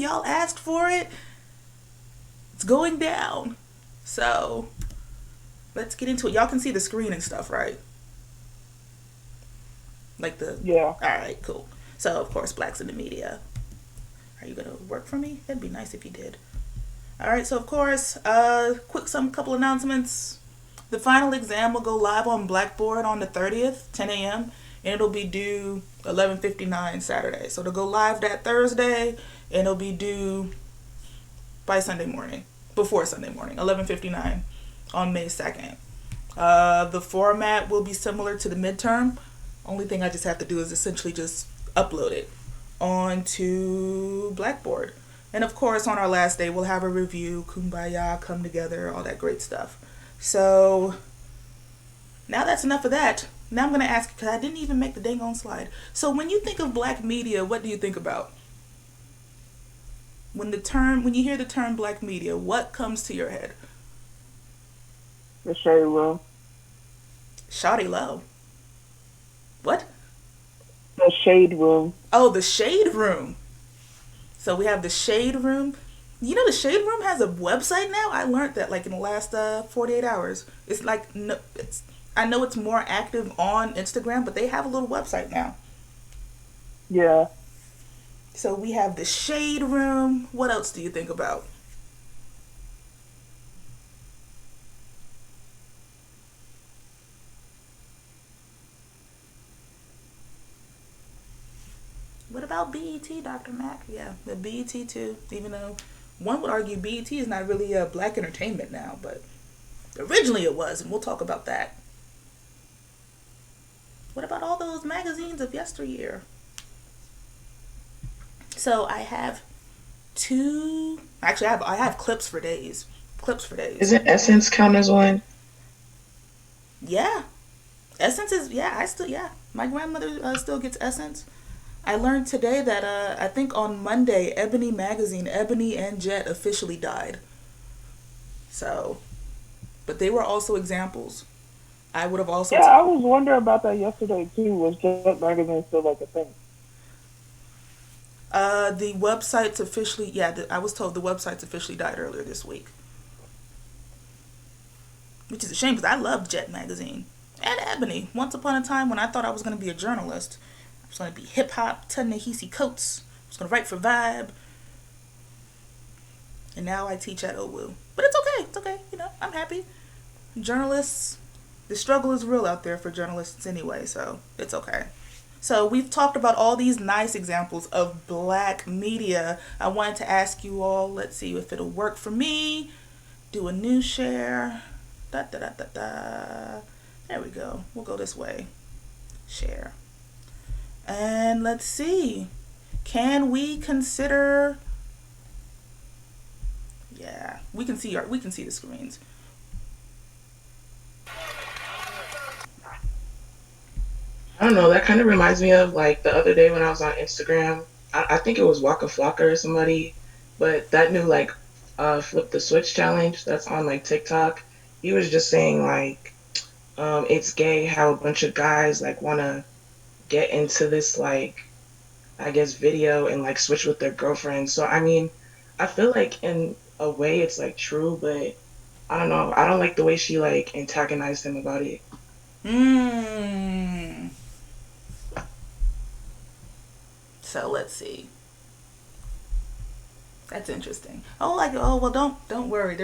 Y'all asked for it. It's going down. So let's get into it. Y'all can see the screen and stuff, right? Like the Yeah. All right, cool. So of course, blacks in the media. Are you gonna work for me? That'd be nice if you did. All right. So of course, some couple announcements. The final exam will go live on Blackboard on the 30th, 10 a.m. and it'll be due 11:59 Saturday. So it'll go live that Thursday and it'll be due by Sunday morning, before Sunday morning, 11:59 on May 2nd. The format will be similar to the midterm. Only thing I just have to do is essentially just upload it onto Blackboard. And of course, on our last day, we'll have a review, kumbaya, come together, all that great stuff. So now that's enough of that. Now I'm going to ask, because I didn't even make the dang on slide. So when you think of black media, what do you think about? When you hear the term black media, what comes to your head? The shade room. Shawty Low. What? The shade room. Oh, the Shade Room. So we have the Shade Room. You know, the Shade Room has a website now. I learned that like in the last 48 hours. It's like no, it's. I know it's more active on Instagram, but they have a little website now. Yeah. So we have the Shade Room. What else do you think about? What about BET, Dr. Mac? Yeah, the BET too. Even though one would argue BET is not really a black entertainment now, but originally it was, and we'll talk about that. What about all those magazines of yesteryear? So I have two. Actually, I have clips for days. Clips for days. Isn't Essence count as one? Yeah, Essence is. Yeah, I still. Yeah, my grandmother still gets Essence. I learned today that I think on Monday, Ebony magazine, Ebony and Jet officially died. So, but they were also examples. I would have also. Yeah, I was wondering about that yesterday too. Was Jet Magazine still like a thing? The website's officially. Yeah, I was told the website's officially died earlier this week, which is a shame because I loved Jet magazine and Ebony. Once upon a time, when I thought I was going to be a journalist, I was going to be hip hop, Ta-Nehisi Coates. I was going to write for Vibe, and now I teach at OWU. But it's okay. It's okay. You know, I'm happy. Journalists, the struggle is real out there for journalists anyway, so it's okay. So we've talked about all these nice examples of black media. I wanted to ask you all, let's see if it'll work for me. Do a new share. Da da da da da. There we go. We'll go this way. Share. And let's see. Can we consider? Yeah, we can see the screens. I don't know. That kind of reminds me of like the other day when I was on Instagram. I think it was Waka Flocka or somebody, but that new like flip the switch challenge that's on like TikTok. He was just saying like it's gay how a bunch of guys like want to get into this like I guess video and like switch with their girlfriends. So I mean, I feel like in a way it's like true, but I don't know. I don't like the way she like antagonized him about it. Hmm. So let's see. That's interesting. Oh, like well, don't worry.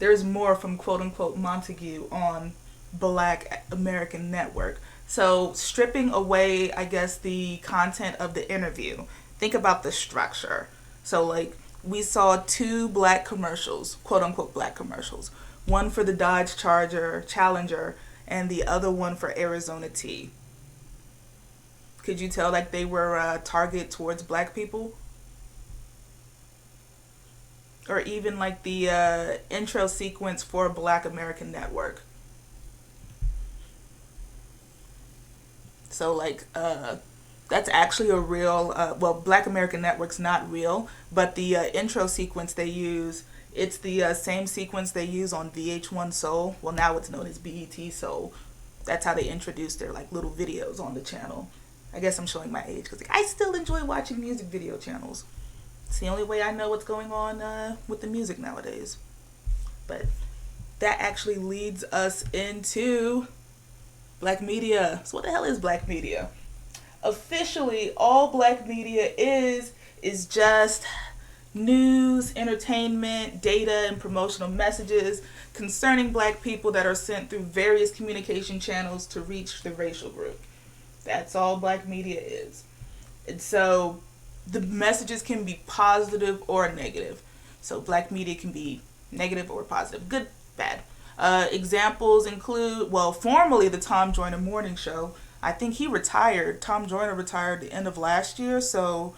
There's more from quote unquote Montague on Black American Network. So stripping away, I guess, the content of the interview. Think about the structure. So like we saw two black commercials, quote unquote black commercials. One for the Dodge Challenger, and the other one for Arizona Tea. Could you tell like they were targeted towards black people? Or even like the intro sequence for Black American Network. So like that's actually a real well, Black American Network's not real, but the intro sequence they use, it's the same sequence they use on VH1 Soul. Well, now it's known as BET Soul. That's how they introduce their like little videos on the channel. I guess I'm showing my age because like, I still enjoy watching music video channels. It's the only way I know what's going on with the music nowadays. But that actually leads us into black media. So what the hell is black media? Officially, all black media is just news, entertainment, data, and promotional messages concerning black people that are sent through various communication channels to reach the racial group. That's all black media is. And so the messages can be positive or negative. So black media can be negative or positive, good, bad. Examples include, well, formerly the Tom Joyner Morning Show. I think he retired. Tom Joyner retired the end of last year, so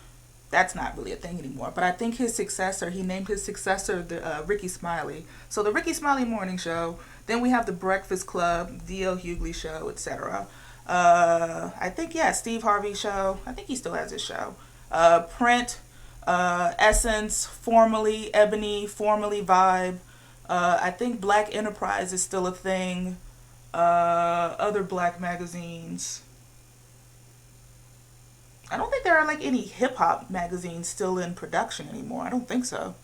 that's not really a thing anymore. But I think his successor, he named his successor the Ricky Smiley. So the Ricky Smiley Morning Show. Then we have the Breakfast Club, D.L. Hughley Show, etc. I think, yeah, Steve Harvey Show. I think he still has his show. Print, Essence, formerly Ebony, formerly Vibe. I think Black Enterprise is still a thing. Other black magazines. I don't think there are like any hip hop magazines still in production anymore. I don't think so.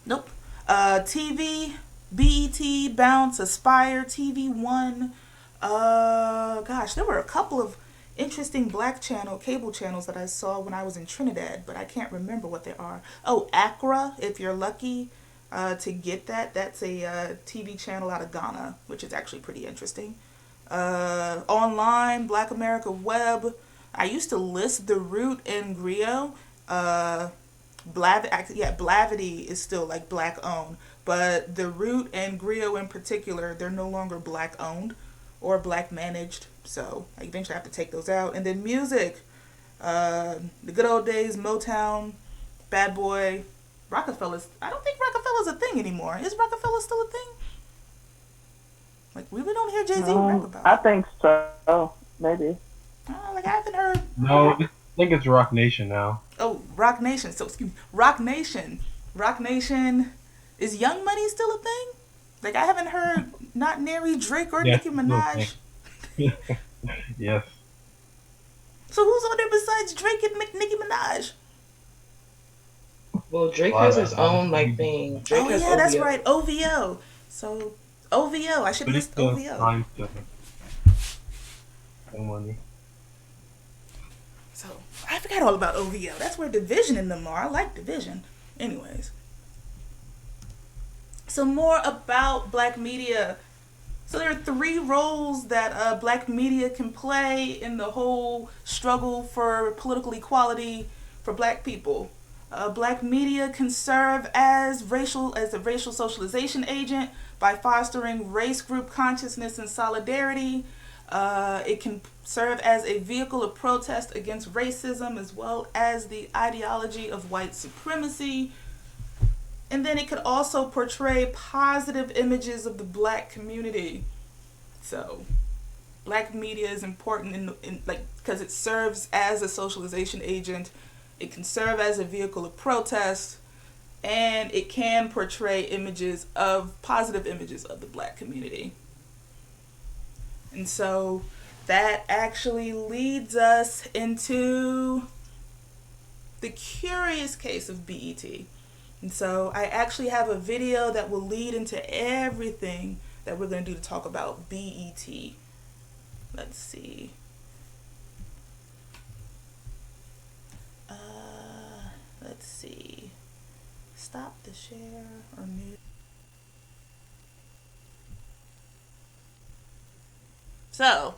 Nope. TV, BET, Bounce, Aspire, TV One. Gosh, there were a couple of interesting black cable channels that I saw when I was in Trinidad, but I can't remember what they are. Oh, Accra, if you're lucky to get that. That's a TV channel out of Ghana, which is actually pretty interesting. Online, Black America Web. I used to list The Root and Griot. Blavity is still like black owned, but The Root and Griot in particular, they're no longer black owned or black managed, so I eventually have to take those out. And then music, the good old days, Motown, Bad Boy, Rockefeller's. I don't think Rockefeller's a thing anymore. Is Rockefeller still a thing? Like, we really don't hear Jay-Z rap about I it. think so. Maybe. Like, I haven't heard. No, I think it's Rock Nation now. Oh, Rock Nation. So, excuse me. Rock Nation. Rock Nation. Is Young Money still a thing? Like, I haven't heard not nary Drake or Yes, Nicki it's still a Minaj. thing. Yes. So who's on there besides Drake and Nicki Minaj? Well, Drake Well, has his own like thing. Drake Oh has yeah, that's OVO. right. OVO. So OVO. I should But it's list still OVO. time to no money. So I forgot all about OVO. That's where Division and them are. I like Division. Anyways. So more about black media. So there are 3 roles that black media can play in the whole struggle for political equality for black people. Black media can serve as a racial socialization agent by fostering race group consciousness and solidarity. It can serve as a vehicle of protest against racism as well as the ideology of white supremacy. And then it could also portray positive images of the black community. So, black media is important because it serves as a socialization agent. It can serve as a vehicle of protest, and it can portray positive images of the black community. And so that actually leads us into the curious case of BET. And so I actually have a video that will lead into everything that we're going to do to talk about BET. Let's see. Let's see. Stop the share or mute. So,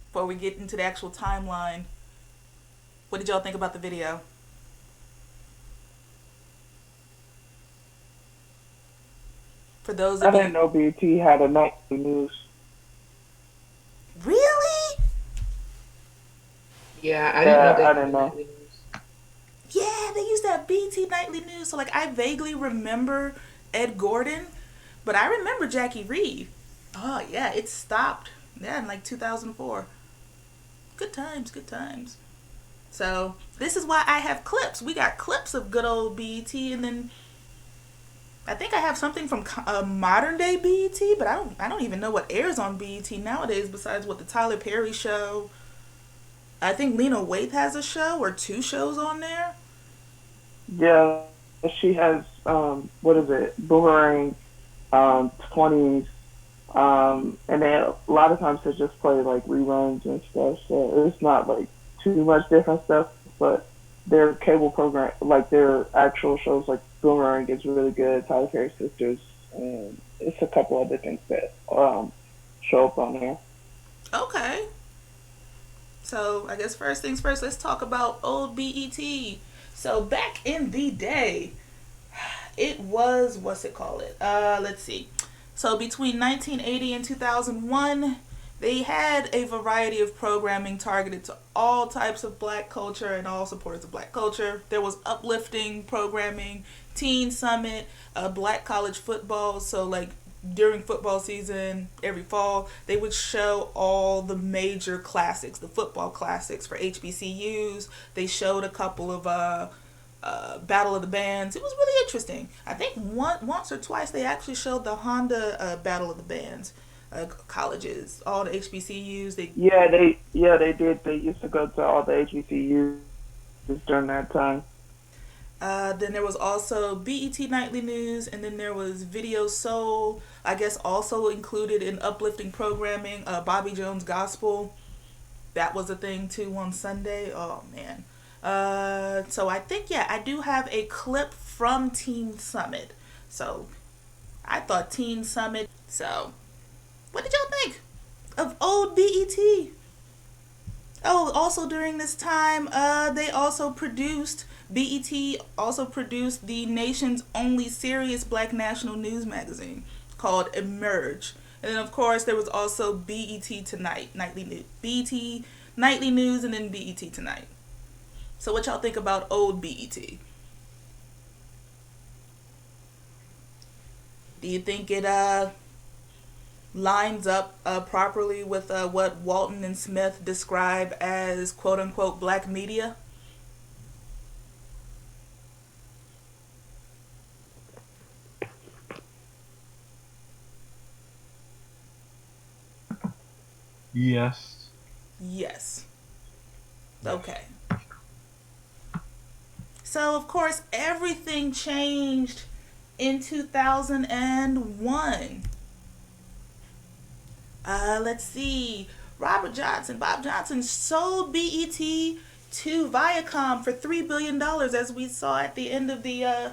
before we get into the actual timeline, what did y'all think about the video? For those I of didn't you, know BT had a nightly news. really? Yeah, I didn't know Yeah, they I had didn't know. nightly news. Yeah, they used to have BT Nightly News. So, like, I vaguely remember Ed Gordon, but I remember Jackie Reed. Oh, yeah, it stopped. Yeah, in like 2004. Good times, good times. So, this is why I have clips. We got clips of good old BET, and then I think I have something from modern day BET, but I don't even know what airs on BET nowadays besides what the Tyler Perry show. I think Lena Waithe has a show or two shows on there. Yeah, she has what is it? Boomerang, 20s, and then a lot of times they just play like reruns and stuff. So it's not like too much different stuff, but their cable program, like their actual shows, like Boomerang, is really good. Tyler Perry Sisters, and it's a couple other things that show up on there. Okay. So I guess first things first, let's talk about old BET. So back in the day, it was what's it called it? Let's see. So between 1980 and 2001, they had a variety of programming targeted to all types of black culture and all supporters of black culture. There was uplifting programming, teen summit, black college football. So like during football season every fall, they would show all the major classics, the football classics for HBCUs. They showed a couple of Battle of the Bands. It was really interesting. I think once or twice they actually showed the Honda Battle of the Bands. Colleges, all the HBCUs. They Yeah, they did. They used to go to all the HBCUs during that time. then there was also BET Nightly News, and then there was Video Soul. I guess also included in uplifting programming. Bobby Jones Gospel. That was a thing too on Sunday. Oh man. So I think yeah, I do have a clip from Teen Summit. So I thought Teen Summit. So what did y'all think of old BET? Oh, also during this time, they also produced BET also produced the nation's only serious black national news magazine called Emerge. And then of course there was also BET Tonight, nightly news, BET Nightly News, and then BET Tonight. So what y'all think about old BET? Do you think it lines up properly with what Walton and Smith describe as quote unquote black media? Yes. Yes. Yes. Okay. So, of course, everything changed in 2001. Let's see. Bob Johnson sold BET to Viacom for $3 billion, as we saw at the end of the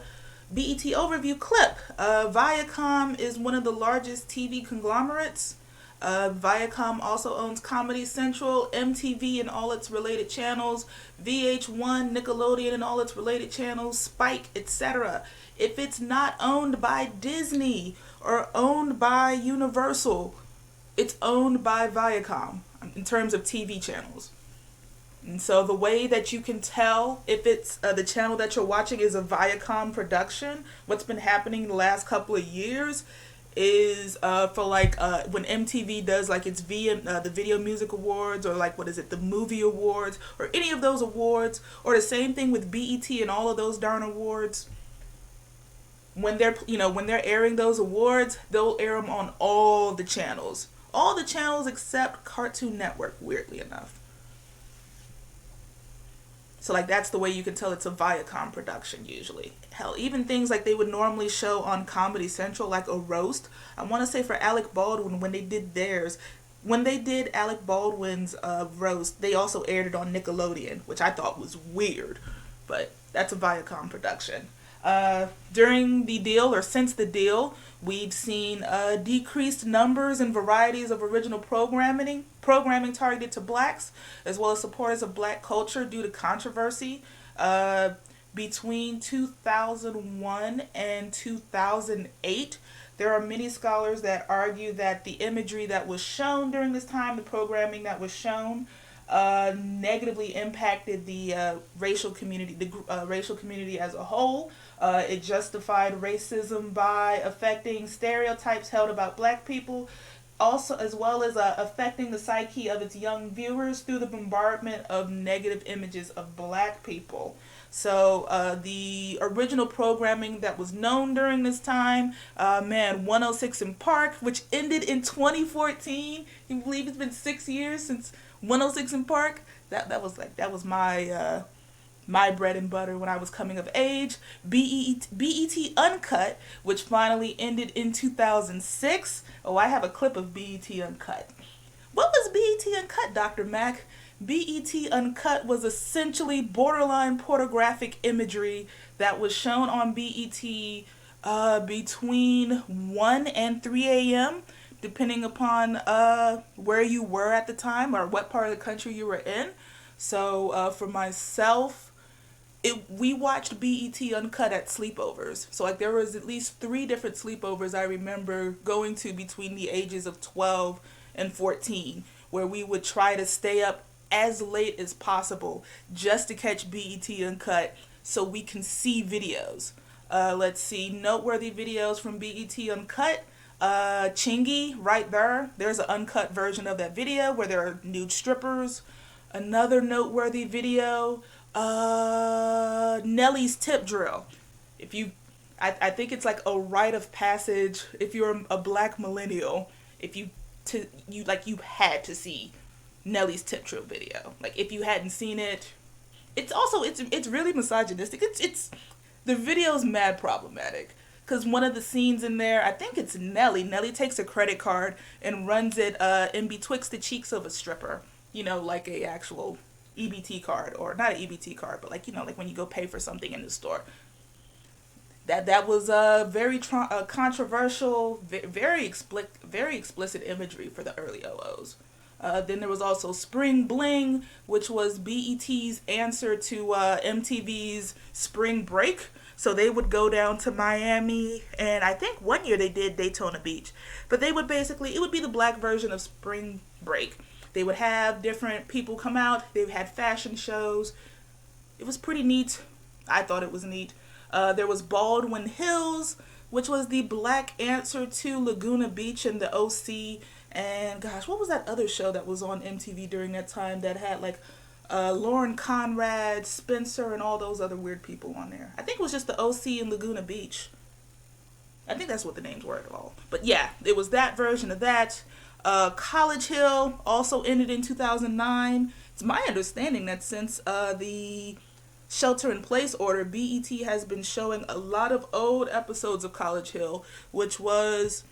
BET overview clip. Viacom is one of the largest TV conglomerates. Viacom also owns Comedy Central, MTV and all its related channels, VH1, Nickelodeon and all its related channels, Spike, etc. If it's not owned by Disney or owned by Universal, it's owned by Viacom in terms of TV channels. And so the way that you can tell if it's the channel that you're watching is a Viacom production, what's been happening the last couple of years is for like when MTV does like its the Video Music Awards, or like what is it, the Movie Awards, or any of those awards, or the same thing with BET and all of those darn awards. When they're airing those awards, they'll air them on all the channels except Cartoon Network. Weirdly enough. So like that's the way you can tell it's a Viacom production usually. Hell, even things like they would normally show on Comedy Central, like a roast. I want to say for Alec Baldwin when they did theirs, when they did Alec Baldwin's roast, they also aired it on Nickelodeon, which I thought was weird, but that's a Viacom production. During the deal, or since the deal, we've seen decreased numbers and varieties of original programming targeted to blacks, as well as supporters of black culture due to controversy. Between 2001 and 2008, there are many scholars that argue that the imagery that was shown during this time, the programming that was shown, negatively impacted the racial community as a whole. It justified racism by affecting stereotypes held about black people, also as well as affecting the psyche of its young viewers through the bombardment of negative images of black people. So the original programming that was known during this time, 106 in Park, which ended in 2014. Can you believe it's been 6 years since 106 in Park? That was my bread and butter when I was coming of age. BET Uncut, which finally ended in 2006. Oh, I have a clip of BET Uncut. What was BET Uncut, Dr. Mac? BET Uncut was essentially borderline pornographic imagery that was shown on BET between 1 and 3 a.m., depending upon where you were at the time or what part of the country you were in. So for myself, we watched BET Uncut at sleepovers. So like there was at least 3 different sleepovers I remember going to between the ages of 12 and 14, where we would try to stay up as late as possible just to catch BET Uncut so we can see videos. Let's see, noteworthy videos from BET Uncut. Chingy, right there. There's an uncut version of that video where there are nude strippers. Another noteworthy video, Nelly's Tip Drill. If you, I think it's like a rite of passage if you're a black millennial. If you had to see Nelly's Tip Drill video. Like if you hadn't seen it, it's really misogynistic. It's the video's mad problematic. Because one of the scenes in there, I think it's Nelly. Nelly takes a credit card and runs it in betwixt the cheeks of a stripper. You know, like a actual EBT card, or not an EBT card, but like, you know, like when you go pay for something in the store. That was very controversial, very explicit imagery for the early OOs. Then there was also Spring Bling, which was BET's answer to MTV's Spring Break. So they would go down to Miami, and I think one year they did Daytona Beach. But they would basically, it would be the black version of Spring Break. They would have different people come out. They had fashion shows. It was pretty neat. I thought it was neat. There was Baldwin Hills, which was the black answer to Laguna Beach and the OC. And gosh, what was that other show that was on MTV during that time that had like Lauren Conrad, Spencer, and all those other weird people on there? I think it was just the OC and Laguna Beach. I think that's what the names were at all. But yeah, it was that version of that. College Hill also ended in 2009. It's my understanding that since the shelter-in-place order, BET has been showing a lot of old episodes of College Hill, which was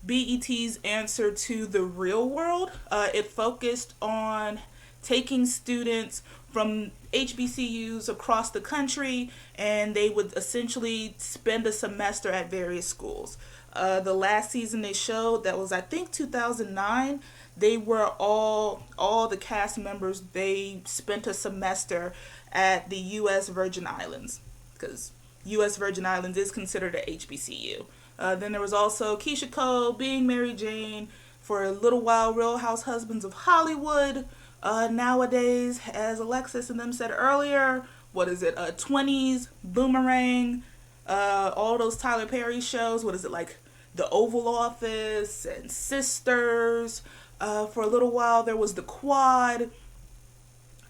BET's answer to The Real World. It focused on taking students from HBCUs across the country, and they would essentially spend a semester at various schools. The last season they showed, that was I think 2009, they were all the cast members, they spent a semester at the U.S. Virgin Islands, because U.S. Virgin Islands is considered a HBCU. Then there was also Keisha Cole, Being Mary Jane, for a little while Real House Husbands of Hollywood. Nowadays, as Alexis and them said earlier, 20s, Boomerang, all those Tyler Perry shows, like The Oval Office and Sisters. For a little while there was The Quad.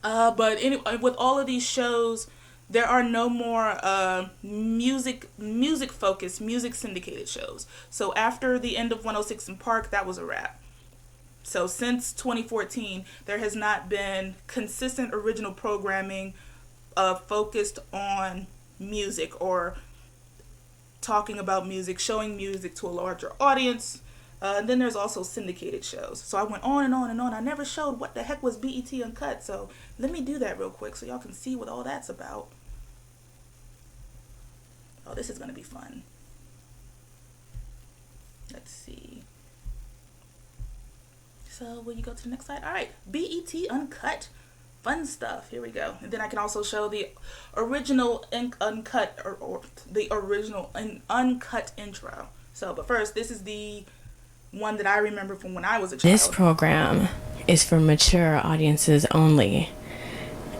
But anyway, with all of these shows, there are no more music focused, music syndicated shows. So after the end of 106 in Park, that was a wrap. So since 2014, there has not been consistent original programming focused on music or talking about music, showing music to a larger audience. Then there's also syndicated shows. So I went on and on and on. I never showed what the heck was BET Uncut. So let me do that real quick so y'all can see what all that's about. Oh, this is going to be fun. Let's see. So will you go to the next slide? All right, BET Uncut. Fun stuff. Here we go. And then I can also show the original uncut or the original uncut intro. So, but first, this is the one that I remember from when I was a child. This program is for mature audiences only.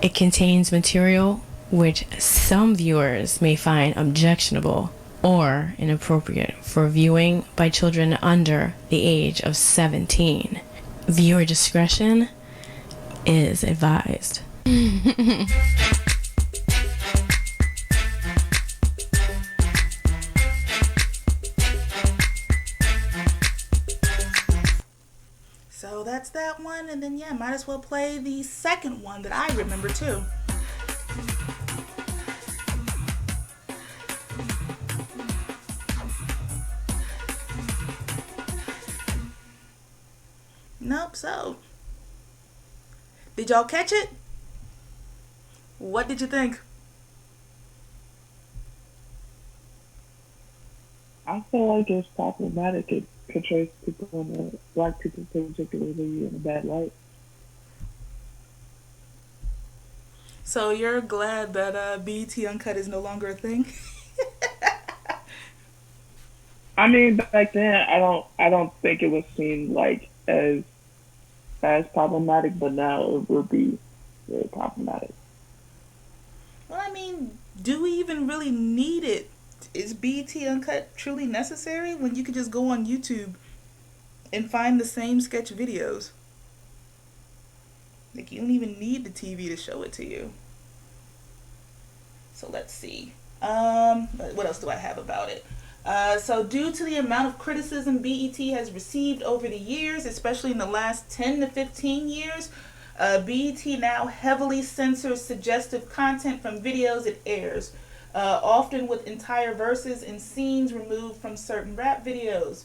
It contains material which some viewers may find objectionable or inappropriate for viewing by children under the age of 17. Viewer discretion is advised. So that's that. that one, and then yeah, might as well play the second one that I remember too. Nope. So, did y'all catch it? What did you think? I feel like it's problematic. It portrays people black people particularly in a bad light. So you're glad that BET Uncut is no longer a thing? I mean, back then, I don't think it was seen like as problematic, but now it would be very problematic. Well, I mean, do we even really need it? Is BET Uncut truly necessary when you could just go on YouTube and find the same sketch videos? Like, you don't even need the TV to show it to you. So let's see. What else do I have about it? So due to the amount of criticism BET has received over the years, especially in the last 10 to 15 years, BET now heavily censors suggestive content from videos it airs, often with entire verses and scenes removed from certain rap videos.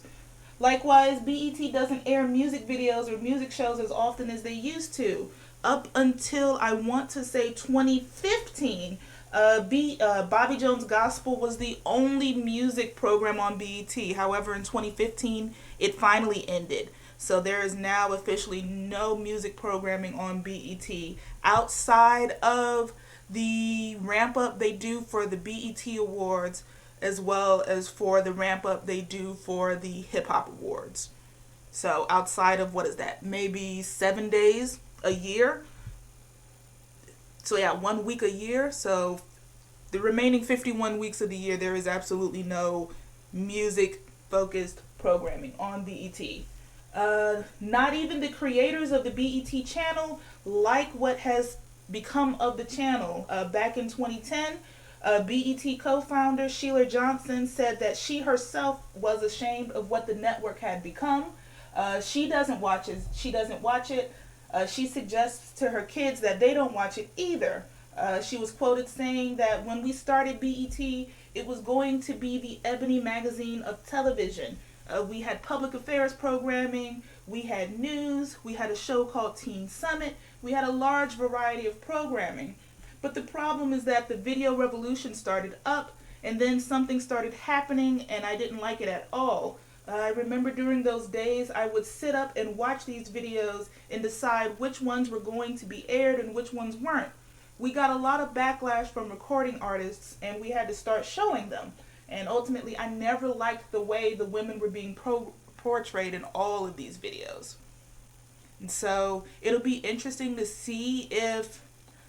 Likewise, BET doesn't air music videos or music shows as often as they used to. Up until, I want to say, 2015, Bobby Jones Gospel was the only music program on BET. However, in 2015, it finally ended. So there is now officially no music programming on BET outside of the ramp up they do for the BET Awards, as well as for the ramp up they do for the Hip Hop Awards. So outside of, what is that, maybe 7 days a year? So yeah, 1 week a year. So the remaining 51 weeks of the year, there is absolutely no music focused programming on BET. Not even the creators of the BET channel like what has become of the channel. Back in 2010, BET co-founder Sheila Johnson said that she herself was ashamed of what the network had become. She doesn't watch it. She suggests to her kids that they don't watch it either. She was quoted saying that when we started BET, it was going to be the Ebony magazine of television. We had public affairs programming, we had news, we had a show called Teen Summit, we had a large variety of programming. But the problem is that the video revolution started up, and then something started happening, and I didn't like it at all. I remember during those days, I would sit up and watch these videos and decide which ones were going to be aired and which ones weren't. We got a lot of backlash from recording artists, and we had to start showing them. And ultimately, I never liked the way the women were being portrayed in all of these videos. And so it'll be interesting to see if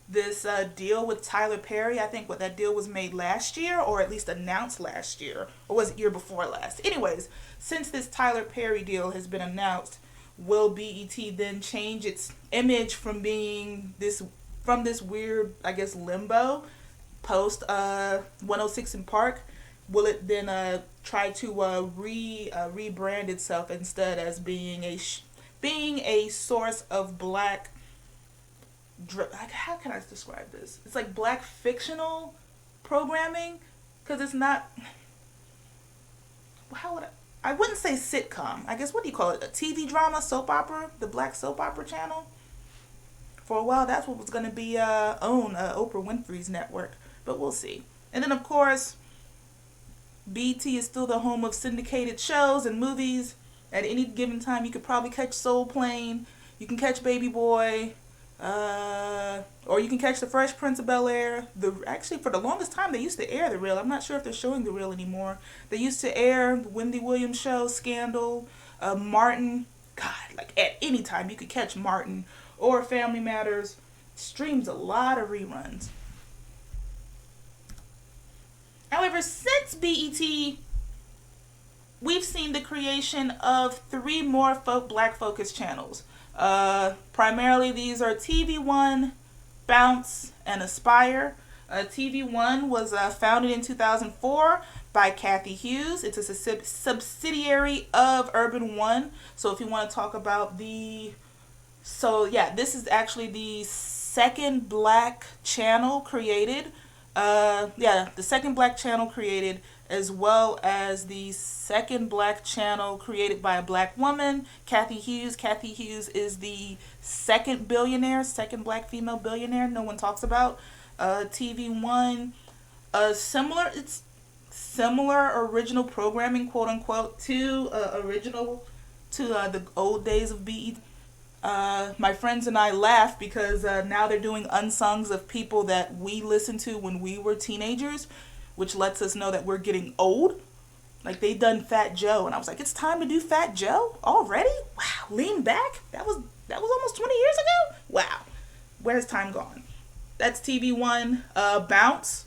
this deal with Tyler Perry, I think what that deal was made last year, or at least announced last year, or was it year before last? Anyways, since this Tyler Perry deal has been announced, will BET then change its image from being this weird, I guess, limbo post 106 in Park? Will it then try to rebrand itself instead as being a source of black? How can I describe this? It's like black fictional programming, because it's not. How would I wouldn't say sitcom. I guess, what do you call it? A TV drama, soap opera, the black soap opera channel. For a while, that's what was going to be own Oprah Winfrey's network, but we'll see. And then, of course, BT is still the home of syndicated shows and movies. At any given time, you could probably catch Soul Plane, you can catch Baby Boy, or you can catch The Fresh Prince of Bel-Air. Actually, for the longest time, they used to air The Real. I'm not sure if they're showing The Real anymore. They used to air the Wendy Williams show, Scandal, Martin. God, like at any time, you could catch Martin or Family Matters. Streams a lot of reruns. However, since BET, we've seen the creation of 3 more black focused channels. Primarily, these are TV One, Bounce, and Aspire. TV One was founded in 2004 by Kathy Hughes. It's a subsidiary of Urban One. So if you want to talk about the So yeah, this is actually the second black channel created. The second black channel created, as well as the second black channel created by a black woman, Kathy Hughes. Kathy Hughes is the second black female billionaire no one talks about. TV1, it's similar original programming, quote unquote, to the old days of BET. My friends and I laugh because now they're doing unsungs of people that we listened to when we were teenagers, which lets us know that we're getting old. Like, they done Fat Joe, and I was like, it's time to do Fat Joe already? Wow, Lean Back? That was almost 20 years ago? Wow. Where's time gone? That's TV1. Bounce,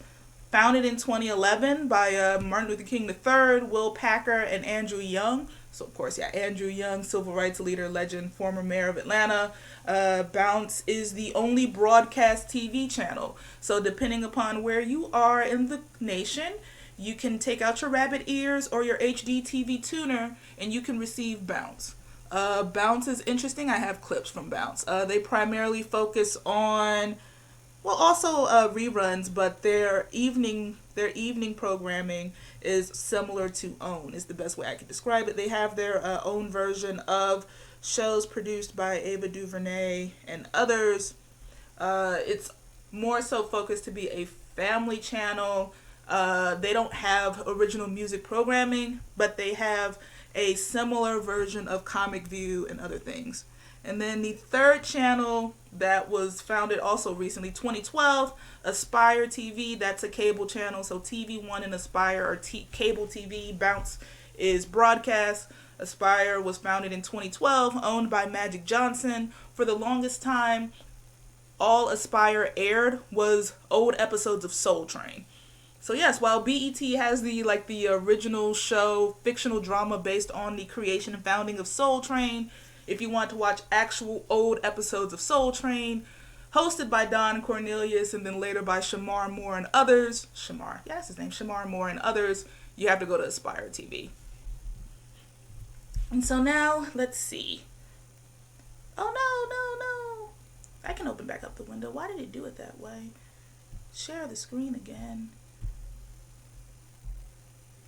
founded in 2011 by Martin Luther King III, Will Packer, and Andrew Young. So, of course, yeah, Andrew Young, civil rights leader, legend, former mayor of Atlanta. Bounce is the only broadcast TV channel. So, depending upon where you are in the nation, you can take out your rabbit ears or your HD TV tuner, and you can receive Bounce. Bounce is interesting. I have clips from Bounce. They primarily focus on, well, also reruns, but their evening programming is similar to OWN, is the best way I can describe it. They have their own version of shows produced by Ava DuVernay and others. It's more so focused to be a family channel. They don't have original music programming, but they have a similar version of Comic View and other things. And then the third channel that was founded also recently, 2012, Aspire TV. That's a cable channel. So TV1 and Aspire are cable TV. Bounce is broadcast. Aspire was founded in 2012, owned by Magic Johnson. For the longest time, all Aspire aired was old episodes of Soul Train. So yes, while BET has the original show, fictional drama based on the creation and founding of Soul Train, if you want to watch actual old episodes of Soul Train, hosted by Don Cornelius and then later by Shamar Moore and others, Shamar Moore and others, you have to go to Aspire TV. And so now, let's see. Oh no. I can open back up the window. Why did it do it that way? Share the screen again.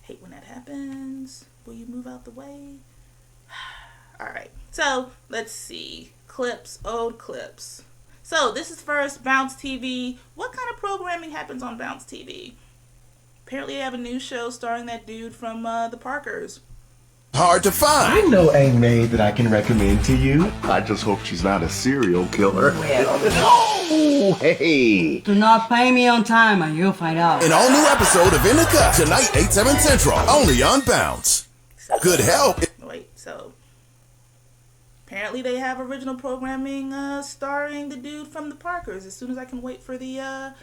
Hate when that happens. Will you move out the way? Alright, so let's see. Old clips. So this is first Bounce TV. What kind of programming happens on Bounce TV? Apparently they have a new show starring that dude from the Parkers. Hard to find. I know a maid that I can recommend to you. I just hope she's not a serial killer. Oh, hey. Do not pay me on time and you'll find out. An all new episode of In the Cut tonight, 8/7 Central, only on Bounce. Good help. So apparently they have original programming starring the dude from the Parkers. As soon as I can wait for the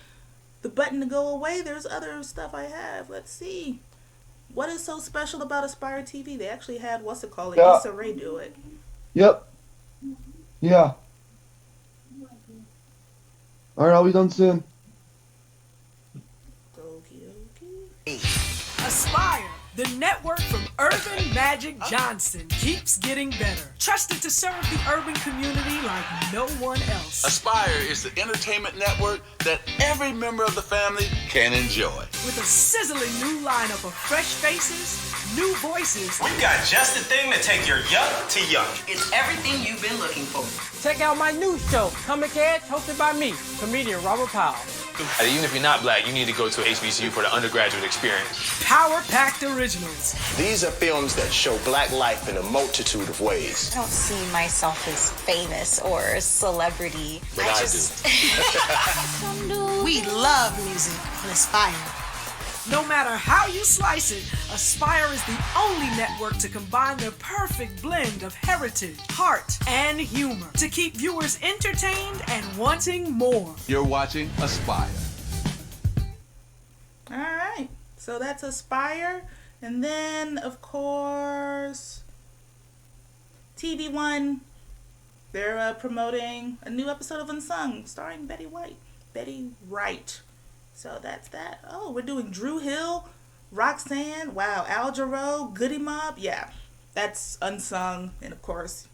button to go away, there's other stuff I have. Let's see. What is so special about Aspire TV? They actually had, Issa Rae do it. Yep. Yeah. Alright, I'll be done soon. Aspire, the network from Urban Magic Johnson, keeps getting better. Trusted to serve the urban community like no one else. Aspire is the entertainment network that every member of the family can enjoy. With a sizzling new lineup of fresh faces, new voices. We've got just the thing to take your yuck to yuck. It's everything you've been looking for. Check out my new show, Come to Catch, hosted by me, comedian Robert Powell. Even if you're not black, you need to go to HBCU for the undergraduate experience. Power-packed originals. These are films that show black life in a multitude of ways. I don't see myself as famous or a celebrity. But I do. We love music and Aspire. No matter how you slice it, Aspire is the only network to combine the perfect blend of heritage, heart, and humor to keep viewers entertained and wanting more. You're watching Aspire. All right, so that's Aspire. And then, of course, TV1, they're promoting a new episode of Unsung starring Betty Wright. So that's that. Oh, we're doing Drew Hill, Roxanne, wow, Al Jarreau, Goody Mob. Yeah, that's Unsung. And of course,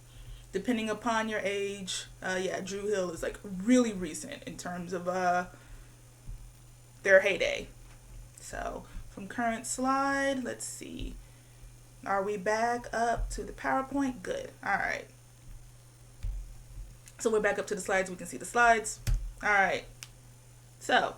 depending upon your age, yeah, Drew Hill is like really recent in terms of their heyday. So from current slide, let's see. Are we back up to the PowerPoint? Good. All right. So we're back up to the slides. We can see the slides. All right. So,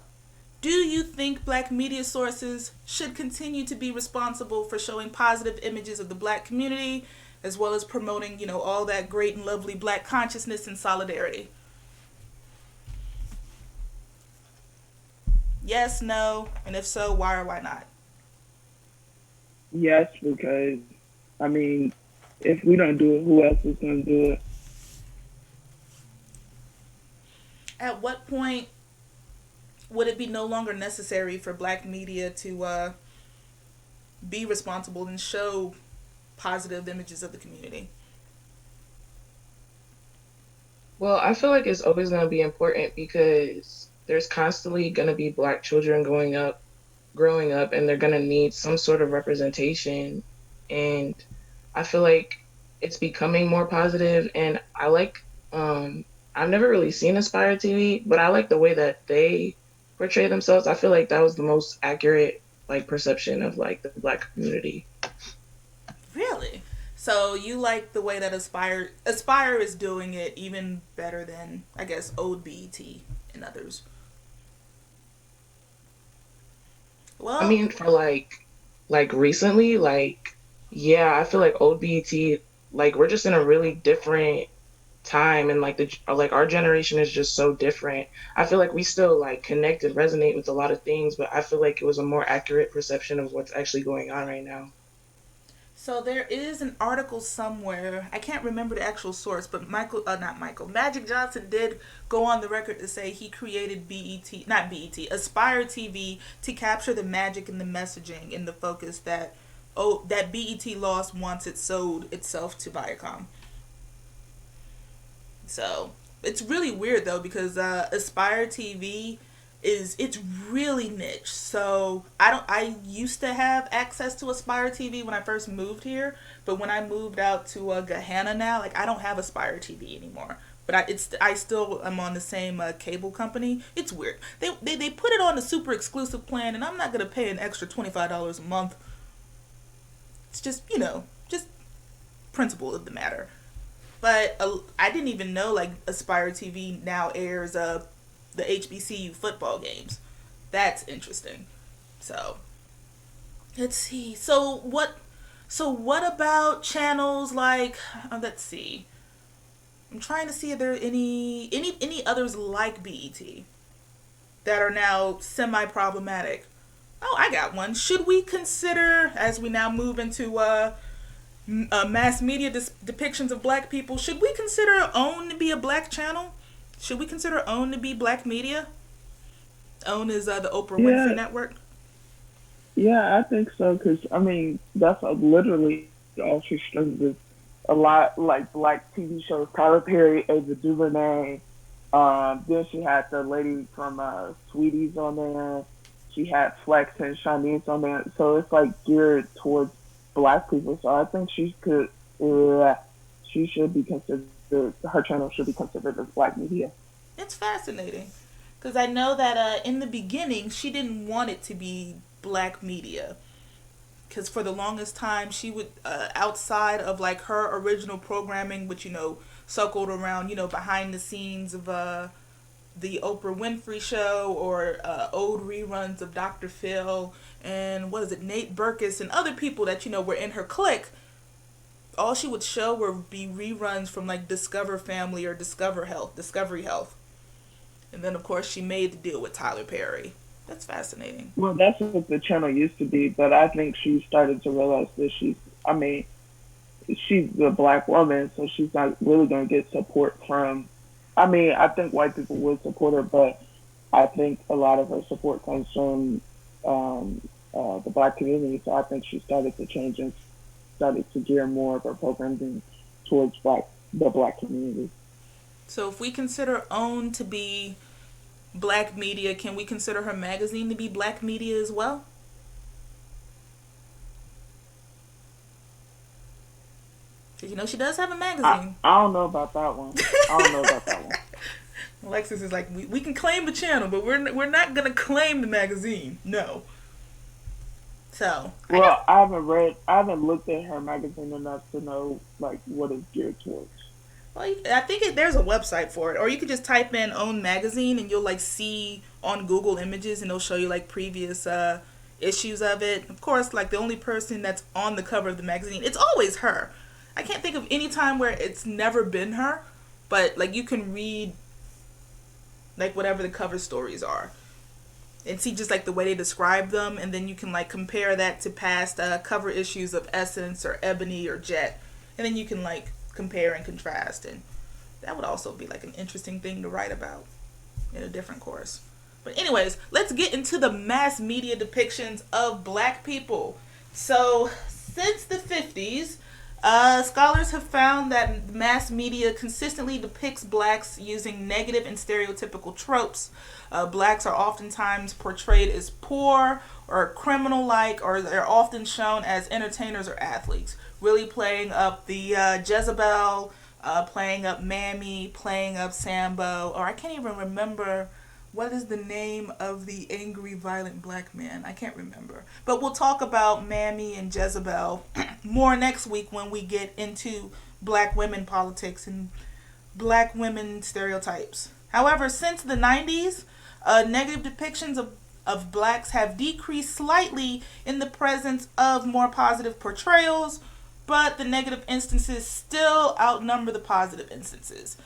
do you think black media sources should continue to be responsible for showing positive images of the black community, as well as promoting, you know, all that great and lovely black consciousness and solidarity? Yes, no, and if so, why or why not? Yes, because, I mean, if we don't do it, who else is going to do it? At what point would it be no longer necessary for black media to be responsible and show positive images of the community? Well, I feel like it's always going to be important because there's constantly going to be black children growing up, and they're going to need some sort of representation. And I feel like it's becoming more positive, and I like, I've never really seen Aspire TV, but I like the way that they portray themselves. I feel like that was the most accurate, like, perception of, like, the black community. Really? So you like the way that Aspire is doing it even better than, I guess, old BET and others? Well, I mean, for like recently, like, yeah, I feel like old BET, like, we're just in a really different time, and like our generation is just so different. I feel like we still like connect and resonate with a lot of things, but I feel like it was a more accurate perception of what's actually going on right now. so there is an article somewhere. I can't remember the actual source, but Magic Johnson did go on the record to say he created Aspire TV to capture the magic and the messaging and the focus that BET lost once it sold itself to Viacom. So it's really weird though, because Aspire TV it's really niche. So I used to have access to Aspire TV when I first moved here, but when I moved out to Gahanna now, like, I don't have Aspire TV anymore. But I still am on the same cable company. It's weird. They put it on the super exclusive plan, and I'm not gonna pay an extra $25 a month. It's just, just principle of the matter. But I didn't even know, like, Aspire TV now airs the HBCU football games. That's interesting. So let's see. So what about channels like, let's see. I'm trying to see if there are any others like BET that are now semi-problematic. Oh, I got one. Should we consider, as we now move into mass media depictions of black people, should we consider OWN to be a black channel? Should we consider OWN to be black media? OWN is the Oprah Winfrey Network. Yeah, I think so, because, I mean, that's literally all she streams is a lot, like, black TV shows. Tyler Perry, Ava DuVernay. Then she had the lady from Sweeties on there. She had Flex and Shanice on there. So it's, like, geared towards black people. So I think she should be considered, her channel should be considered as black media. It's fascinating, because I know that in the beginning she didn't want it to be black media, because for the longest time she would outside of like her original programming, which circled around behind the scenes of the Oprah Winfrey Show, or old reruns of Dr. Phil and Nate Berkus and other people that were in her clique. All she would show would be reruns from like Discover Family or Discovery Health. And then of course she made the deal with Tyler Perry. That's fascinating. Well, that's what the channel used to be, but I think she started to realize that she's a black woman, so she's not really going to get support from, I think white people would support her, but I think a lot of her support comes from the black community, so I think she started to change and started to gear more of her programming towards the black community. So if we consider OWN to be black media, can we consider her magazine to be black media as well? You know, she does have a I magazine. don't know about that one. I don't know about that one. Alexis is like, we can claim the channel, but we're not gonna claim the magazine. No. So. Well, I haven't looked at her magazine enough to know like what it's geared towards. Well, I think there's a website for it, or you could just type in "own magazine" and you'll like see on Google Images, and it'll show you like previous issues of it. Of course, like the only person that's on the cover of the magazine, it's always her. I can't think of any time where it's never been her, but like you can read like whatever the cover stories are and see just like the way they describe them, and then you can like compare that to past cover issues of Essence or Ebony or Jet, and then you can like compare and contrast, and that would also be like an interesting thing to write about in a different course. But anyways, let's get into the mass media depictions of black people. So since the 50s, scholars have found that mass media consistently depicts blacks using negative and stereotypical tropes. Blacks are oftentimes portrayed as poor or criminal-like, or they're often shown as entertainers or athletes, really playing up the Jezebel, playing up Mammy, playing up Sambo, or I can't even remember what is the name of the angry, violent black man? I can't remember. But we'll talk about Mammy and Jezebel more next week when we get into black women politics and black women stereotypes. However, since the 90s, negative depictions of blacks have decreased slightly in the presence of more positive portrayals, but the negative instances still outnumber the positive instances.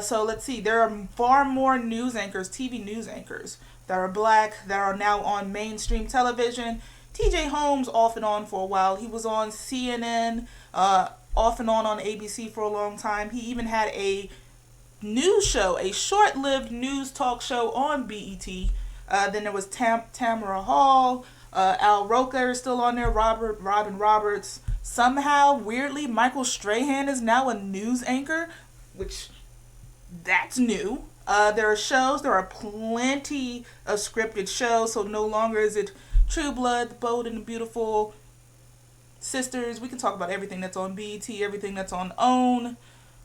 So let's see, there are far more news anchors, TV news anchors, that are black that are now on mainstream television. TJ Holmes off and on for a while. He was on CNN, off and on ABC for a long time. He even had a news show, a short-lived news talk show on BET. Then there was Tamara Hall, Al Roker is still on there, Robin Roberts. Somehow, weirdly, Michael Strahan is now a news anchor, which that's new. There are plenty of scripted shows, so no longer is it True Blood, The Bold and the Beautiful, Sisters. We can talk about everything that's on BET, everything that's on OWN.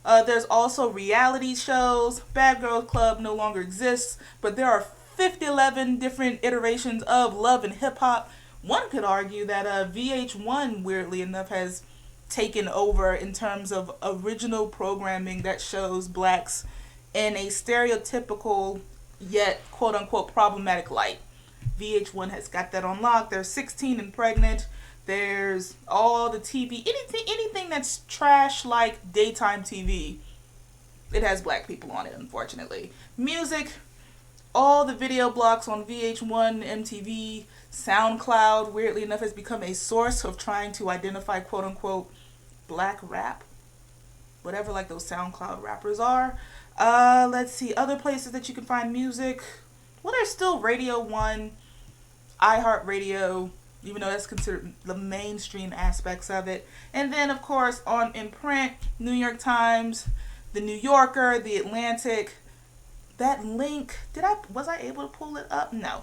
There's also reality shows. Bad Girls Club no longer exists, but there are 11 different iterations of Love and Hip Hop. One could argue that VH1, weirdly enough, has taken over in terms of original programming that shows blacks in a stereotypical yet quote-unquote problematic light. VH1 has got that on lock. There's 16 and Pregnant. There's all the TV, anything that's trash like daytime TV. It has black people on it, unfortunately. Music, all the video blocks on VH1, MTV, SoundCloud, weirdly enough, has become a source of trying to identify quote-unquote black rap. Whatever like those SoundCloud rappers are. Let's see, other places that you can find music. Well, there's still Radio 1, iHeartRadio, even though that's considered the mainstream aspects of it. And then, of course, in print, New York Times, The New Yorker, The Atlantic. That link, was I able to pull it up? No.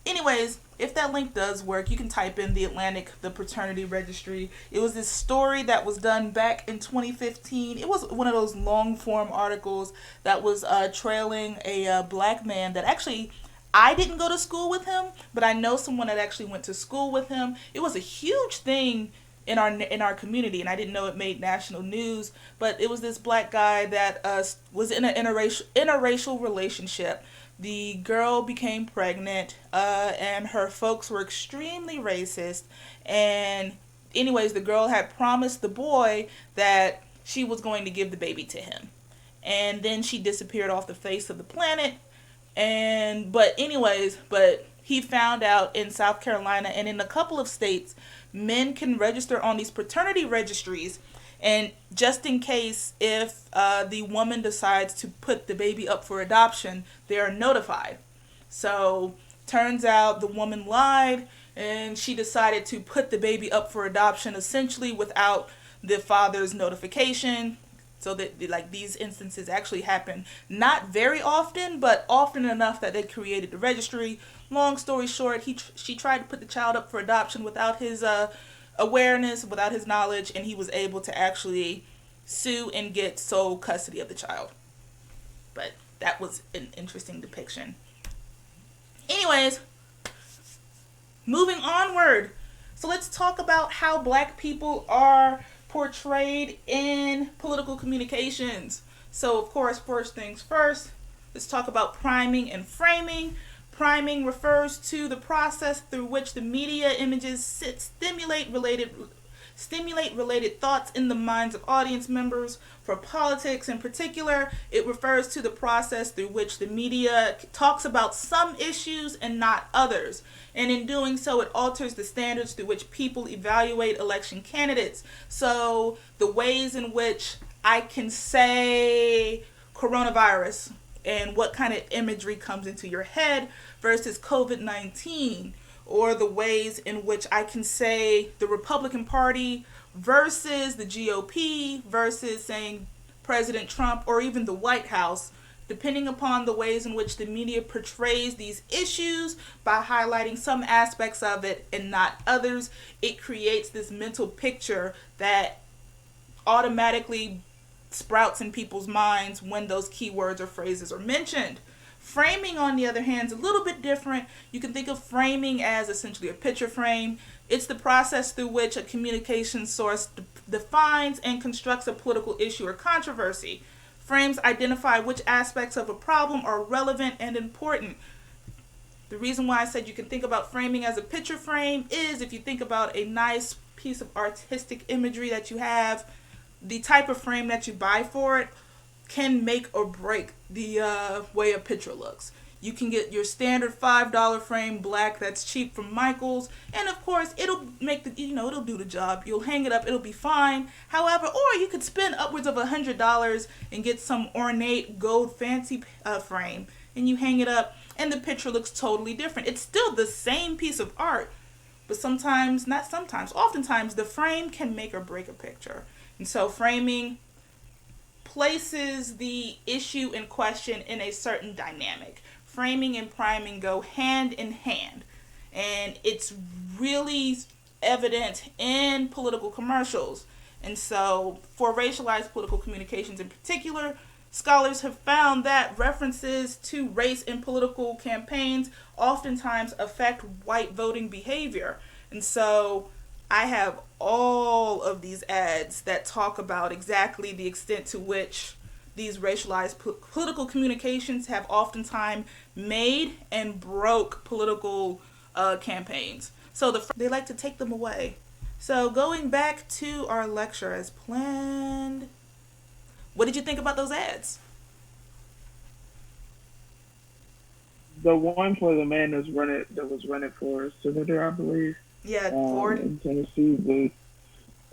Anyways, if that link does work, you can type in The Atlantic, the Paternity Registry. It was this story that was done back in 2015. It was one of those long form articles that was trailing a black man that actually, I didn't go to school with him, but I know someone that actually went to school with him. It was a huge thing in our community, and I didn't know it made national news, but it was this black guy that was in an interracial relationship. The girl became pregnant, and her folks were extremely racist, and anyways, the girl had promised the boy that she was going to give the baby to him, and then she disappeared off the face of the planet. But he found out in South Carolina and in a couple of states, men can register on these paternity registries, and just in case if the woman decides to put the baby up for adoption, they are notified. So turns out the woman lied, and she decided to put the baby up for adoption essentially without the father's notification. So that like these instances actually happen not very often, but often enough that they created the registry. Long story short, she tried to put the child up for adoption without his awareness, without his knowledge, and he was able to actually sue and get sole custody of the child. But that was an interesting depiction. Anyways, moving onward. So let's talk about how black people are portrayed in political communications. So, of course, first things first, let's talk about priming and framing. Priming refers to the process through which the media images stimulate related thoughts in the minds of audience members. For politics in particular, it refers to the process through which the media talks about some issues and not others. And in doing so, it alters the standards through which people evaluate election candidates. So the ways in which I can say coronavirus and what kind of imagery comes into your head versus COVID-19, or the ways in which I can say the Republican Party versus the GOP versus saying President Trump or even the White House, depending upon the ways in which the media portrays these issues by highlighting some aspects of it and not others, it creates this mental picture that automatically sprouts in people's minds when those keywords or phrases are mentioned. Framing, on the other hand, is a little bit different. You can think of framing as essentially a picture frame. It's the process through which a communication source defines and constructs a political issue or controversy. Frames identify which aspects of a problem are relevant and important. The reason why I said you can think about framing as a picture frame is if you think about a nice piece of artistic imagery that you have, the type of frame that you buy for it can make or break the way a picture looks. You can get your standard $5 frame black that's cheap from Michael's, and of course it'll make it'll do the job. You'll hang it up, it'll be fine. However, or you could spend upwards of $100 and get some ornate gold fancy frame, and you hang it up, and the picture looks totally different. It's still the same piece of art, but oftentimes the frame can make or break a picture. And so framing places the issue in question in a certain dynamic. Framing and priming go hand in hand, and it's really evident in political commercials. And so for racialized political communications in particular, scholars have found that references to race in political campaigns oftentimes affect white voting behavior. And so I have all of these ads that talk about exactly the extent to which these racialized political communications have oftentimes made and broke political campaigns. So they like to take them away. So going back to our lecture as planned, what did you think about those ads? The one for the man that was running for senator, I believe. Yeah, Ford. In Tennessee.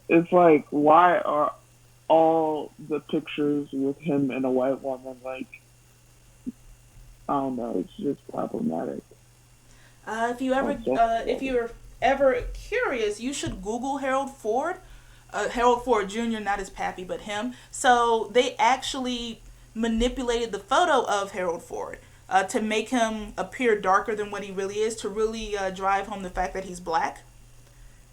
It's like, why are all the pictures with him and a white woman, like, I don't know, it's just problematic. If you're ever curious, you should Google Harold Ford. Harold Ford Jr., not his pappy, but him. So they actually manipulated the photo of Harold Ford to make him appear darker than what he really is, to really drive home the fact that he's black.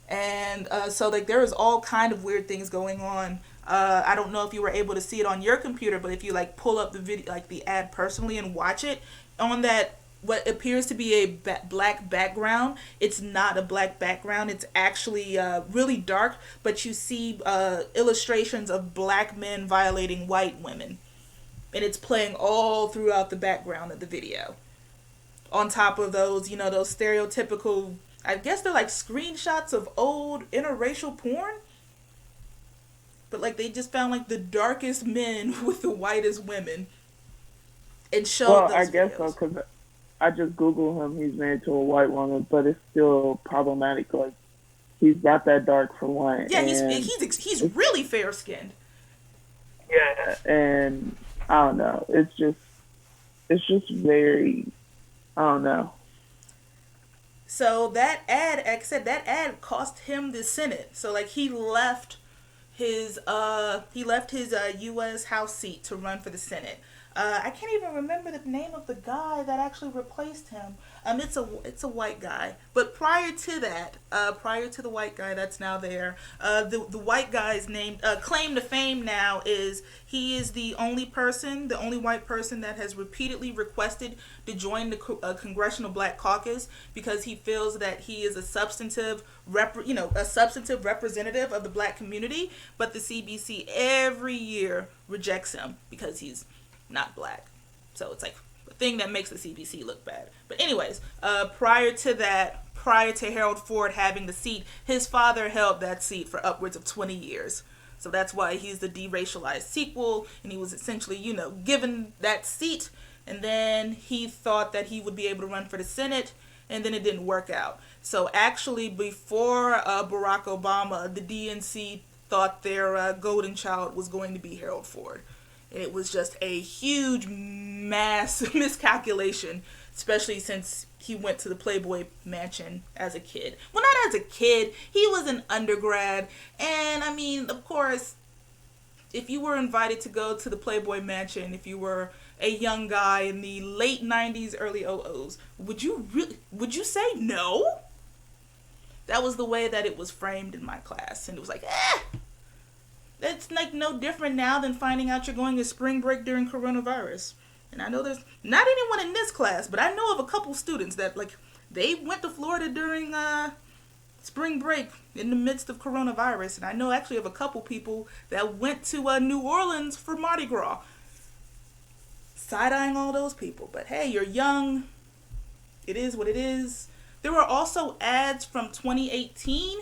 And so like there is all kind of weird things going on. I don't know if you were able to see it on your computer, but if you like pull up the video, like the ad personally, and watch it on that what appears to be a black background, it's not a black background. It's actually really dark, but you see illustrations of black men violating white women, and it's playing all throughout the background of the video. On top of those, those stereotypical, I guess they're like screenshots of old interracial porn. But like they just found like the darkest men with the whitest women and showed those I guess videos. so, because I just Googled him. He's married to a white woman, but it's still problematic. Like, he's not that dark for one. Yeah, he's really fair skinned. Yeah, and I don't know. It's just very, I don't know. So that ad, like I said, that ad cost him the Senate. So like he left his U.S. House seat to run for the Senate. I can't even remember the name of the guy that actually replaced him. It's a white guy. But prior to that, prior to the white guy that's now there, the white guy's name claim to fame now is he is the only white person that has repeatedly requested to join the Congressional Black Caucus because he feels that he is a substantive representative of the black community. But the CBC every year rejects him because he's not black. So it's like a thing that makes the CBC look bad. But anyways, prior to Harold Ford having the seat, his father held that seat for upwards of 20 years. So that's why he's the deracialized sequel, and he was essentially, given that seat, and then he thought that he would be able to run for the Senate, and then it didn't work out. So actually, before Barack Obama, the DNC thought their golden child was going to be Harold Ford. And it was just a huge mass miscalculation, especially since he went to the Playboy Mansion as a kid. Well, not as a kid. He was an undergrad. And, I mean, of course, if you were invited to go to the Playboy Mansion, if you were a young guy in the late 90s, early 00s, would you say no? That was the way that it was framed in my class. And it was like, that's like no different now than finding out you're going to spring break during coronavirus. And I know there's not anyone in this class, but I know of a couple students that they went to Florida during spring break in the midst of coronavirus. And I know actually of a couple people that went to New Orleans for Mardi Gras. Side-eyeing all those people. But hey, you're young. It is what it is. There were also ads from 2018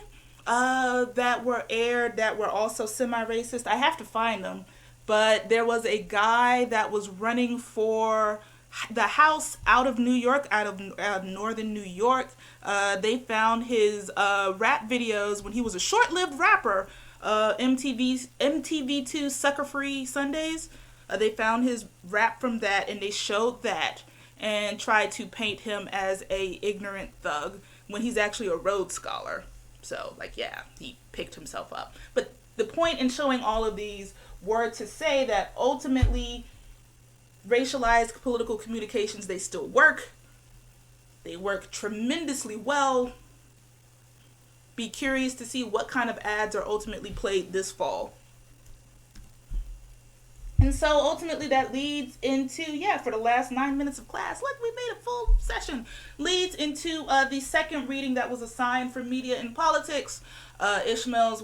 that were aired that were also semi-racist. I have to find them. But there was a guy that was running for the House out of New York, out of northern New York. They found his rap videos when he was a short-lived rapper, MTV2 Sucker Free Sundays. They found his rap from that, and they showed that and tried to paint him as a ignorant thug when he's actually a Rhodes Scholar. So, he picked himself up. But the point in showing all of these were to say that ultimately racialized political communications, they still work. They work tremendously well. Be curious to see what kind of ads are ultimately played this fall. And so ultimately that leads into, for the last 9 minutes of class, look, we made a full session, leads into the second reading that was assigned for media and politics. Ishmael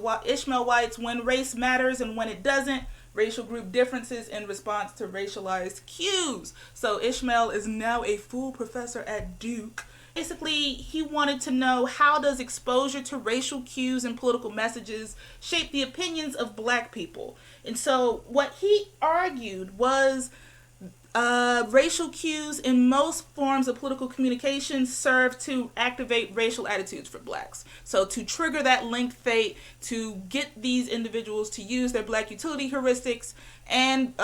White's When Race Matters and When It Doesn't, Racial Group Differences in Response to Racialized Cues. So Ishmael is now a full professor at Duke. Basically, he wanted to know, how does exposure to racial cues and political messages shape the opinions of black people? And so what he argued was racial cues in most forms of political communication serve to activate racial attitudes for blacks. So to trigger that linked fate, to get these individuals to use their black utility heuristics and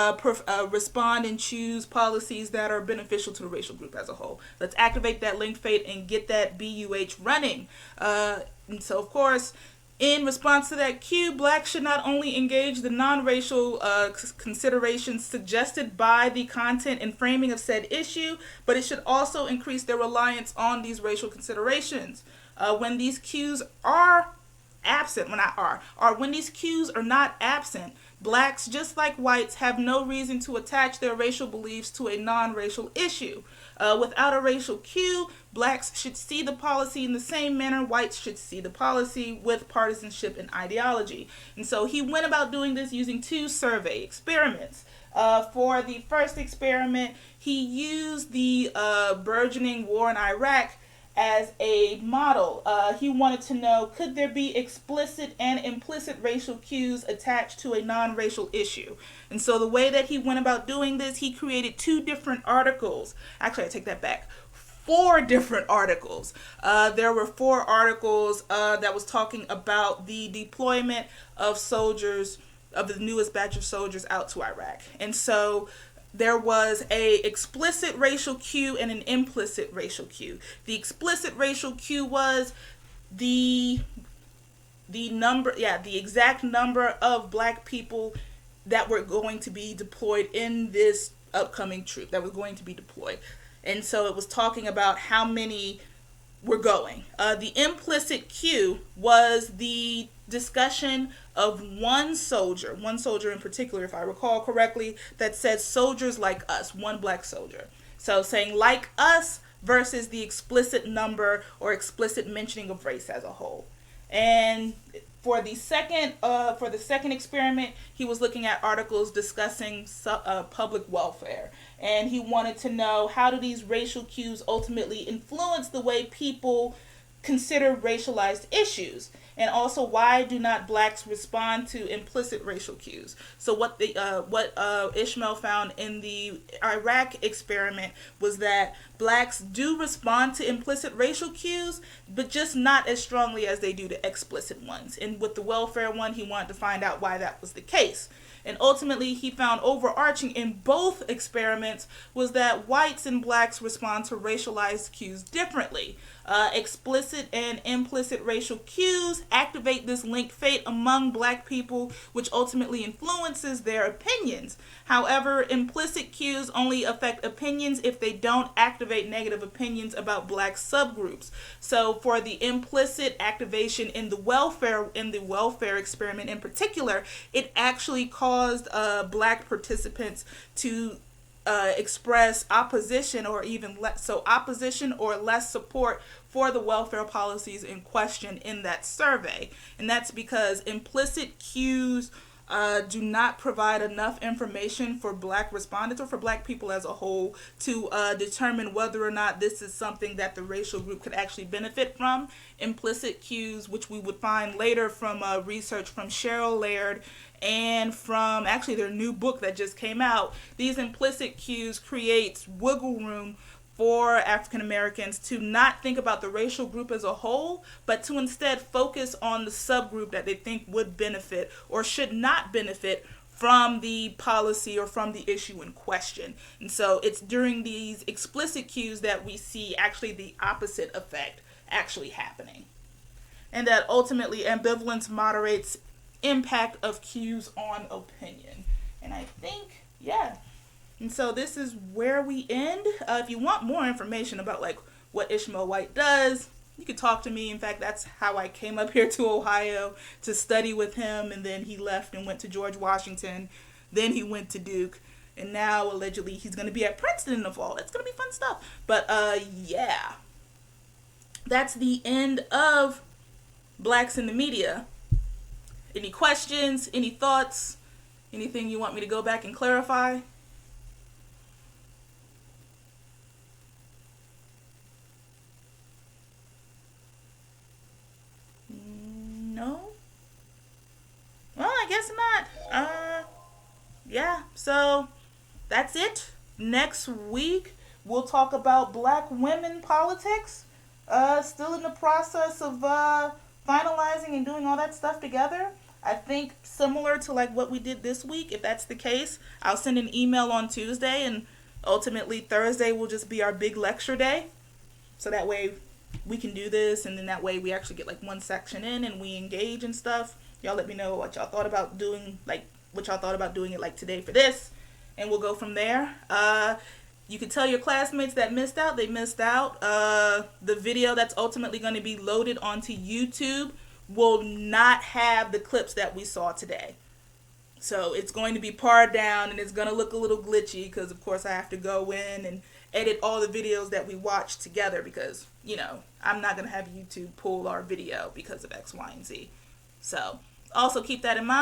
respond and choose policies that are beneficial to the racial group as a whole. Let's activate that linked fate and get that BUH running. And so, of course, in response to that cue, blacks should not only engage the non-racial considerations suggested by the content and framing of said issue, but it should also increase their reliance on these racial considerations. When these cues are absent, when these cues are not absent, blacks, just like whites, have no reason to attach their racial beliefs to a non-racial issue. Without a racial cue, blacks should see the policy in the same manner whites should see the policy, with partisanship and ideology. And so he went about doing this using 2 survey experiments. For the first experiment, he used the burgeoning war in Iraq as a model. He wanted to know, could there be explicit and implicit racial cues attached to a non-racial issue? And so the way that he went about doing this, he created 2 different articles. Actually, I take that back. 4 different articles. There were 4 articles that was talking about the deployment of soldiers, of the newest batch of soldiers out to Iraq. And so there was a explicit racial cue and an implicit racial cue. The explicit racial cue was the exact number of black people that were going to be deployed in this upcoming troop that was going to be deployed. And so it was talking about how many were going. The implicit cue was the discussion of one soldier in particular, if I recall correctly, that said soldiers like us, one black soldier. So saying like us versus the explicit number or explicit mentioning of race as a whole. And for the second experiment, he was looking at articles discussing public welfare, and he wanted to know, how do these racial cues ultimately influence the way people consider racialized issues, and also why do not blacks respond to implicit racial cues. So what Ishmael found in the Iraq experiment was that blacks do respond to implicit racial cues, but just not as strongly as they do to explicit ones. And with the welfare one, he wanted to find out why that was the case. And ultimately, he found overarching in both experiments was that whites and blacks respond to racialized cues differently. Explicit and implicit racial cues activate this linked fate among black people, which ultimately influences their opinions. However, implicit cues only affect opinions if they don't activate negative opinions about black subgroups. So for the implicit activation in the welfare experiment in particular, it actually caused black participants to express opposition or less support for the welfare policies in question in that survey. And that's because implicit cues do not provide enough information for black respondents or for black people as a whole to determine whether or not this is something that the racial group could actually benefit from. Implicit cues, which we would find later from research from Cheryl Laird and from actually their new book that just came out, these implicit cues creates wiggle room for African Americans to not think about the racial group as a whole, but to instead focus on the subgroup that they think would benefit or should not benefit from the policy or from the issue in question. And so it's during these explicit cues that we see actually the opposite effect actually happening. And that ultimately ambivalence moderates impact of cues on opinion. And I think, yeah. And so this is where we end. If you want more information about like what Ishmael White does, you could talk to me. In fact, that's how I came up here to Ohio to study with him. And then he left and went to George Washington. Then he went to Duke. And now allegedly he's going to be at Princeton in the fall. That's going to be fun stuff. But yeah. That's the end of Blacks in the Media. Any questions? Any thoughts? Anything you want me to go back and clarify? No? Well, I guess not. Yeah, so that's it. Next week, we'll talk about black women politics. Still in the process of finalizing and doing all that stuff together. I think similar to like what we did this week, if that's the case, I'll send an email on Tuesday, and ultimately Thursday will just be our big lecture day. So that way we can do this, and then that way we actually get like one section in and we engage and stuff. Y'all let me know what y'all thought about doing, like what y'all thought about doing it like today for this, and we'll go from there. You can tell your classmates that missed out, they missed out. The video that's ultimately going to be loaded onto YouTube will not have the clips that we saw today. So it's going to be pared down, and it's going to look a little glitchy because, of course, I have to go in and edit all the videos that we watched together because, you know, I'm not going to have YouTube pull our video because of X, Y, and Z. So also keep that in mind.